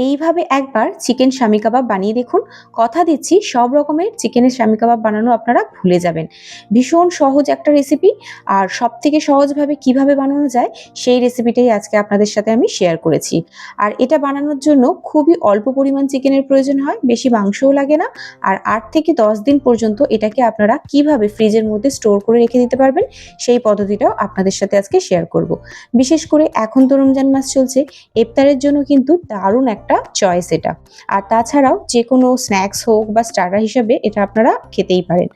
এইভাবে একবার চিকেন শামি কাবাব বানিয়ে দেখুন। কথা দিচ্ছি সব রকমের চিকেনের শামি কাবাব বানানো আপনারা ভুলে যাবেন। ভীষণ সহজ একটা রেসিপি, আর সবথেকে সহজভাবে কিভাবে বানানো যায় সেই রেসিপিটাই আজকে আপনাদের সাথে আমি শেয়ার করেছি। আর এটা বানানোর জন্য খুবই অল্প পরিমাণ চিকেনের প্রয়োজন হয়, বেশি মাংসও লাগে না। আর 8 থেকে 10 দিন পর্যন্ত এটাকে আপনারা কিভাবে ফ্রিজের মধ্যে স্টোর করে রেখে দিতে পারবেন সেই পদ্ধতিটাও আপনাদের সাথে আজকে শেয়ার করব। বিশেষ করে এখন তো রমজান মাস চলছে, ইফতারের জন্য কিন্তু দারুণ একটা চয়েস এটা। আর তাছাড়াও যে কোনো স্ন্যাক্স হোক বা স্টার্টার হিসেবে এটা আপনারা খেতেই পারেন।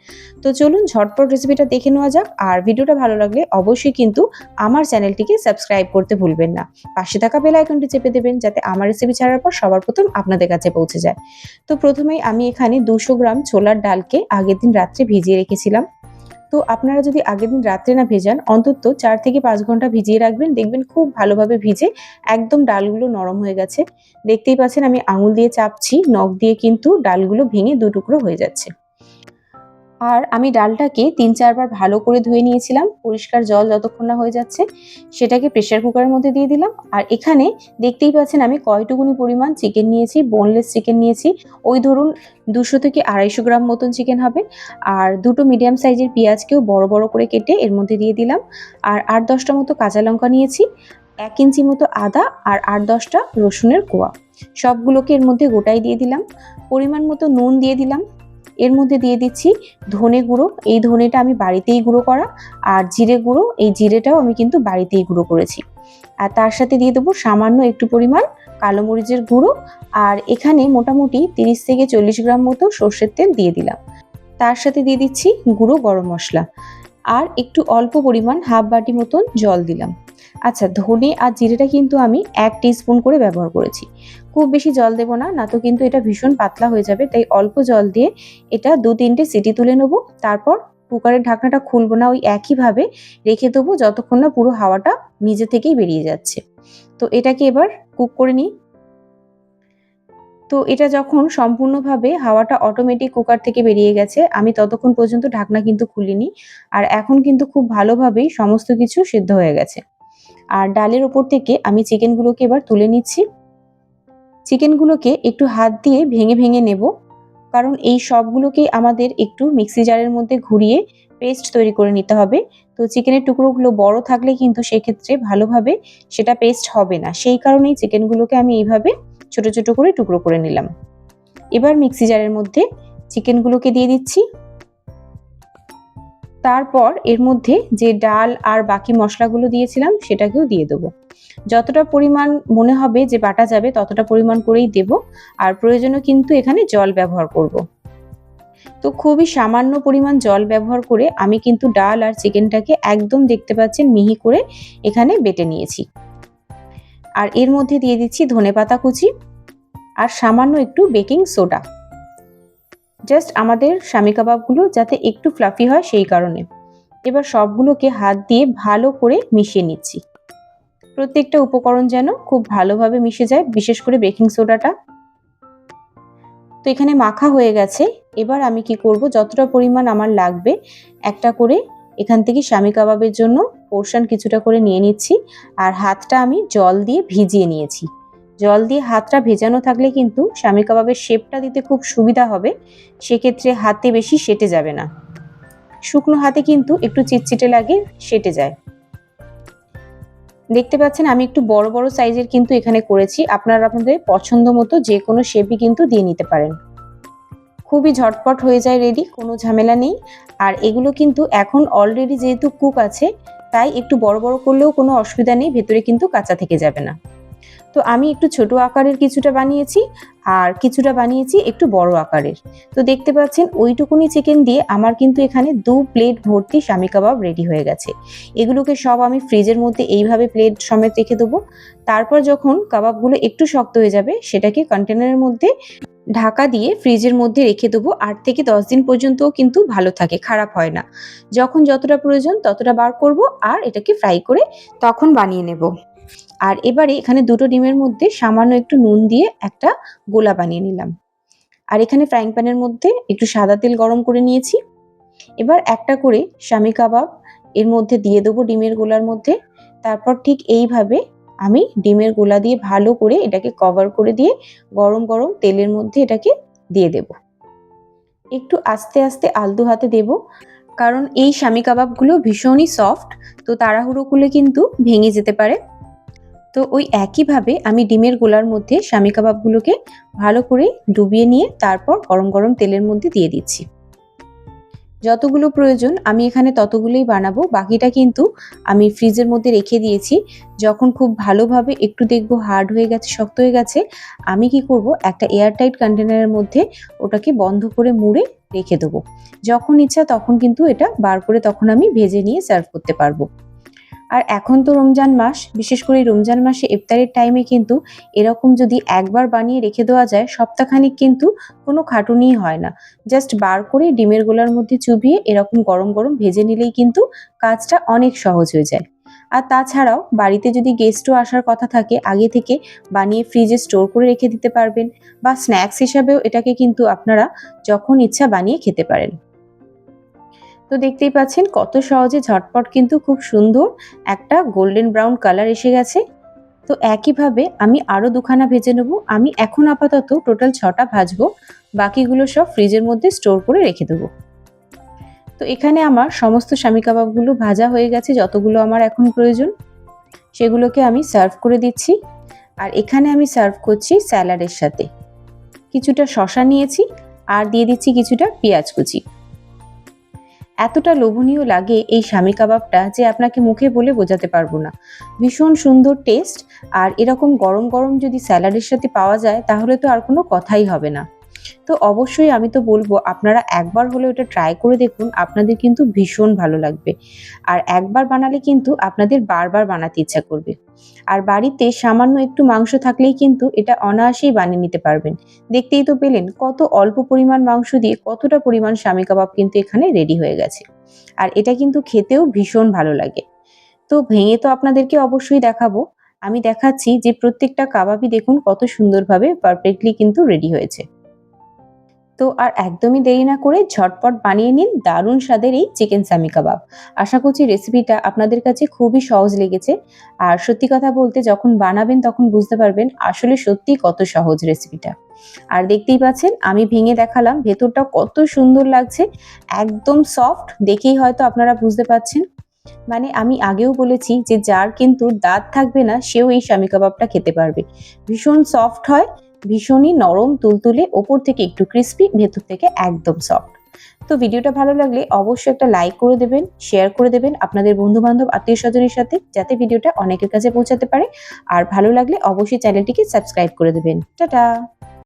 তো চলুন ঝটপট রেসিপিটা দেখে নেওয়া যাক। আর ভিডিওটা ভালো লাগলে অবশ্যই কিন্তু আমার চ্যানেলটিকে সাবস্ক্রাইব করতে ভুলবেন না। পাশে থাকা বেল আইকনটি চেপে দেবেন যাতে আমার রেসিপি ছাড়ার পর সবার প্রথম আপনাদের কাছে পৌঁছে যায়। তো প্রথমেই আমি এখানে 200 গ্রাম ছোলার ডালকে আগের দিন রাত্রে ভিজিয়ে রেখেছিলাম। তো আপনারা যদি আগের দিন রাত্রে না ভেজান, অন্তত 4 থেকে 5 ঘন্টা ভিজিয়ে রাখবেন, দেখবেন খুব ভালোভাবে ভিজে একদম ডালগুলো নরম হয়ে গেছে। দেখতেই পাচ্ছেন আমি আঙুল দিয়ে চাপছি, নখ দিয়ে কিন্তু ডালগুলো ভেঙে 2 টুকরো হয়ে যাচ্ছে। আর আমি ডালটাকে 3-4 বার ভালো করে ধুয়ে নিয়েছিলাম, পরিষ্কার জল যতক্ষণ না হয়ে যাচ্ছে। সেটাকে প্রেসার কুকারের মধ্যে দিয়ে দিলাম। আর এখানে দেখতেই পাচ্ছেন আমি কয়টুকুনি পরিমাণ চিকেন নিয়েছি, বোনলেস চিকেন নিয়েছি। ওই ধরুন 200 থেকে 250 গ্রাম মতন চিকেন হবে। আর দুটো মিডিয়াম সাইজের পেঁয়াজকেও বড় বড় করে কেটে এর মধ্যে দিয়ে দিলাম। আর 8-10টা মতো কাঁচা লঙ্কা নিয়েছি, 1 ইঞ্চি মতো আদা আর 8-10টা রসুনের কোয়া। সবগুলোকে এর মধ্যে গোটাই দিয়ে দিলাম। পরিমাণ মতো নুন দিয়ে দিলাম। এর মধ্যে দিয়ে দিচ্ছি ধনে গুঁড়ো। এই ধনেটা আমি বাড়িতেই গুঁড়ো করা। আর জিরে গুঁড়ো, এই জিরেটাও আমি কিন্তু বাড়িতেই গুঁড়ো করেছি। আর তার সাথে দিয়ে দেবো সামান্য একটু পরিমাণ কালো মরিচের গুঁড়ো। আর এখানে মোটামুটি 30 থেকে 40 গ্রাম মতো সর্ষের তেল দিয়ে দিলাম। তার সাথে দিয়ে দিচ্ছি গুঁড়ো গরম মশলা। আর একটু অল্প পরিমাণ হাফ বাটি মতন জল দিলাম। আচ্ছা, ধনে আর জিরেটা কিন্তু আমি 1 টিস্পুন করে ব্যবহার করেছি। খুব বেশি জল দেব না, না তো কিন্তু এটা ভীষণ পাতলা হয়ে যাবে। তাই অল্প জল দিয়ে এটা 2-3টে সিটি তুলে নেব। তারপর কুকারের ঢাকনাটা খুলবো না, ওই একইভাবে রেখে দেবো যতক্ষণ না পুরো হাওয়াটা নিজে থেকেই বেরিয়ে যাচ্ছে। তো এটাকে এবার কুক করে নিই। তো এটা যখন সম্পূর্ণভাবে হাওয়াটা অটোমেটিক কুকার থেকে বেরিয়ে গেছে, আমি ততক্ষণ পর্যন্ত ঢাকনা কিন্তু খুলিনি। আর এখন কিন্তু খুব ভালোভাবেই সমস্ত কিছু সিদ্ধ হয়ে গেছে। আর ডালের ওপর থেকে আমি চিকেনগুলোকে এবার তুলে নিচ্ছি। চিকেনগুলোকে একটু হাত দিয়ে ভেঙে ভেঙে নেব, কারণ এই সবগুলোকেই আমাদের একটু মিক্সি জারের মধ্যে ঘুরিয়ে পেস্ট তৈরি করে নিতে হবে। তো চিকেনের টুকরোগুলো বড় থাকলে কিন্তু সেক্ষেত্রে ভালোভাবে সেটা পেস্ট হবে না। সেই কারণেই চিকেনগুলোকে আমি এইভাবে ছোট ছোট করে টুকরো করে নিলাম। এবার মিক্সি জারের মধ্যে চিকেনগুলোকে দিয়ে দিচ্ছি। তারপর এর মধ্যে যে ডাল আর বাকি মশলাগুলো দিয়েছিলাম সেটাকেও দিয়ে দেবো। যতটা পরিমাণ মনে হবে যে বাটা যাবে ততটা পরিমাণ করেই দেব। আর প্রয়োজনে কিন্তু এখানে জল ব্যবহার করব। তো খুবই সামান্য পরিমাণ জল ব্যবহার করে আমি কিন্তু ডাল আর চিকেনটাকে একদম দেখতে পাচ্ছেন মিহি করে এখানে বেটে নিয়েছি। আর এর মধ্যে দিয়ে দিচ্ছি ধনেপাতা কুচি আর সামান্য একটু বেকিং সোডা। জাস্ট আমাদের শামি কাবাবগুলো যাতে একটু ফ্লাফি হয় সেই কারণে। এবার সবগুলোকে হাত দিয়ে ভালো করে মিশিয়ে নিচ্ছি। প্রত্যেকটা উপকরণ যেন খুব ভালোভাবে মিশে যায়, বিশেষ করে বেকিং সোডাটা। তো এখানে মাখা হয়ে গেছে। এবার আমি কি করব, যতটা পরিমাণ আমার লাগবে একটা করে এখান থেকে শামি কাবাবের জন্য পোর্শন কিছুটা করে নিয়ে নিচ্ছি। আর হাতটা আমি জল দিয়ে ভিজিয়ে নিয়েছি। জল দিয়ে হাতটা ভেজানো থাকলে কিন্তু শামি কাবাবের শেপটা দিতে খুব সুবিধা হবে। সেক্ষেত্রে হাতে বেশি সেটে যাবে না। শুকনো হাতে কিন্তু একটু চিটচিটে লাগে, সেটে যায়। দেখতে পাচ্ছেন আমি একটু বড় বড় সাইজের কিন্তু এখানে করেছি। আপনারা আপনাদের পছন্দ মতো যে কোনো শেপই কিন্তু দিয়ে নিতে পারেন। খুবই ঝটপট হয়ে যায় রেডি, কোনো ঝামেলা নেই। আর এগুলো কিন্তু এখন অলরেডি যেহেতু কুক আছে, তাই একটু বড় বড় করলেও কোনো অসুবিধা নেই, ভেতরে কিন্তু কাঁচা থেকে যাবে না। তো আমি একটু ছোট আকারের কিছুটা বানিয়েছি আর কিছুটা বানিয়েছি একটু বড় আকারের। তো দেখতে পাচ্ছেন ওইটুকুনি চিকেন দিয়ে আমার কিন্তু এখানে 2 প্লেট ভর্তি শামি কাবাব রেডি হয়ে গেছে। এগুলোকে সব আমি ফ্রিজের মধ্যে এইভাবে প্লেট সমেত রেখে দেবো। তারপর যখন কাবাবগুলো একটু শক্ত হয়ে যাবে সেটাকে কন্টেনারের মধ্যে ঢাকা দিয়ে ফ্রিজের মধ্যে রেখে দেবো। 8 থেকে 10 দিন পর্যন্তও কিন্তু ভালো থাকে, খারাপ হয় না। যখন যতটা প্রয়োজন ততটা বার করব আর এটাকে ফ্রাই করে তখন বানিয়ে নেব। আর এবারে এখানে দুটো ডিমের মধ্যে সামান্য একটু নুন দিয়ে একটা গোলা বানিয়ে নিলাম। আর এখানে ফ্রাইং প্যানের মধ্যে একটু সাদা তেল গরম করে নিয়েছি। এবার একটা করে শামি কাবাব এর মধ্যে দিয়ে দেবো ডিমের গোলার মধ্যে। তারপর ঠিক এইভাবে আমি ডিমের গোলা দিয়ে ভালো করে এটাকে কভার করে দিয়ে গরম গরম তেলের মধ্যে এটাকে দিয়ে দেব। একটু আস্তে আস্তে আলতো হাতে দেব, কারণ এই শামি কাবাবগুলো ভীষণই সফট, তো তাড়াহুড়ো করলে কিন্তু ভেঙে যেতে পারে। তো ওই একইভাবে আমি ডিমের গোলার মধ্যে শামি কাবাবগুলোকে ভালো করে ডুবিয়ে নিয়ে তারপর গরম গরম তেলের মধ্যে দিয়ে দিচ্ছি। যতগুলো প্রয়োজন আমি এখানে ততগুলোই বানাবো, বাকিটা কিন্তু আমি ফ্রিজের মধ্যে রেখে দিয়েছি। যখন খুব ভালোভাবে একটু দেখবো হার্ড হয়ে গেছে, শক্ত হয়ে গেছে, আমি কি করব, একটা এয়ারটাইট কন্টেনারের মধ্যে ওটাকে বন্ধ করে মুড়ে রেখে দেবো। যখন ইচ্ছা তখন কিন্তু এটা বার করে তখন আমি ভেজে নিয়ে সার্ভ করতে পারবো। আর এখন তো রমজান মাস, বিশেষ করে রমজান মাসে ইফতারের টাইমে কিন্তু এরকম যদি একবার বানিয়ে রেখে দেওয়া যায় সপ্তাহখানিক কিন্তু কোনো খাটুনিই হয় না। জাস্ট বার করে ডিমের গোলার মধ্যে চুবিয়ে এরকম গরম গরম ভেজে নিলেই কিন্তু কাজটা অনেক সহজ হয়ে যায়। আর তাছাড়াও বাড়িতে যদি গেস্টও আসার কথা থাকে আগে থেকে বানিয়ে ফ্রিজে স্টোর করে রেখে দিতে পারবেন, বা স্ন্যাক্স হিসাবেও এটাকে কিন্তু আপনারা যখন ইচ্ছা বানিয়ে খেতে পারেন। তো দেখতেই পাচ্ছেন কত সহজে ঝটপট কিন্তু খুব সুন্দর একটা গোল্ডেন ব্রাউন কালার এসে গেছে। তো একইভাবে আমি আরও দুখানা ভেজে নেব। আমি এখন আপাতত টোটাল 6টা ভাজবো, বাকিগুলো সব ফ্রিজের মধ্যে স্টোর করে রেখে দেবো। তো এখানে আমার সমস্ত শামি কাবাবগুলো ভাজা হয়ে গেছে, যতগুলো আমার এখন প্রয়োজন সেগুলোকে আমি সার্ভ করে দিচ্ছি। আর এখানে আমি সার্ভ করছি স্যালাডের সাথে। কিছুটা শসা নিয়েছি আর দিয়ে দিচ্ছি কিছুটা পেঁয়াজ কুচি। এতটা লোভনীয় লাগে এই শামি কাবাবটা যে আপনাকে মুখে বলে বোঝাতে পারবো না। ভীষণ সুন্দর টেস্ট, আর এরকম গরম গরম যদি স্যালাডের সাথে পাওয়া যায় তাহলে তো আর কোনো কথাই হবে না। তো অবশ্যই আমি তো বলবো আপনারা একবার হলেও এটা ট্রাই করে দেখুন, আপনাদের কিন্তু ভীষণ ভালো লাগবে। আর একবার বানালে কিন্তু আপনাদের বারবার বানাতে ইচ্ছা করবে। আর বাড়িতে সামান্য একটু মাংস থাকলেই কিন্তু এটা অনায়াসেই বানিয়ে নিতে পারবেন। দেখতেই তো পেলেন কত অল্প পরিমাণ মাংস দিয়ে কতটা পরিমাণ শামি কাবাব কিন্তু এখানে রেডি হয়ে গেছে। আর এটা কিন্তু খেতেও ভীষণ ভালো লাগে। তো ভেঙে তো আপনাদেরকে অবশ্যই দেখাবো। আমি দেখাচ্ছি যে প্রত্যেকটা কাবাবই দেখুন কত সুন্দরভাবে পারফেক্টলি কিন্তু রেডি হয়েছে। তো আর একদমই দেরি না করে ঝটপট বানিয়ে নিন দারুণ স্বাদের এই চিকেন শামি কাবাব। আশা করছি রেসিপিটা আপনাদের কাছে খুবই সহজ লেগেছে। আর সত্যি কথা বলতে যখন বানাবেন তখন বুঝতে পারবেন আসলে সত্যিই কত সহজ রেসিপিটা। আর দেখতেই পাচ্ছেন আমি ভেঙে দেখালাম, ভেতরটা কত সুন্দর লাগছে, একদম সফট, দেখেই হয়তো আপনারা বুঝতে পারছেন। মানে আমি আগেও বলেছি যে যার কিন্তু দাঁত থাকবে না সেও এই শামি কাবাবটা খেতে পারবে। ভীষণ সফট হয়, ভীষণই নরম তুলতুলে, ওপর থেকে একটু ক্রিস্পি, ভেতর থেকে একদম সফট। তো ভিডিওটা ভালো লাগলে অবশ্যই একটা লাইক করে দেবেন, শেয়ার করে দেবেন আপনাদের বন্ধু বান্ধব আত্মীয় স্বজনের সাথে, যাতে ভিডিওটা অনেকের কাছে পৌঁছাতে পারে। আর ভালো লাগলে অবশ্যই চ্যানেলটিকে সাবস্ক্রাইব করে দেবেন। টাটা।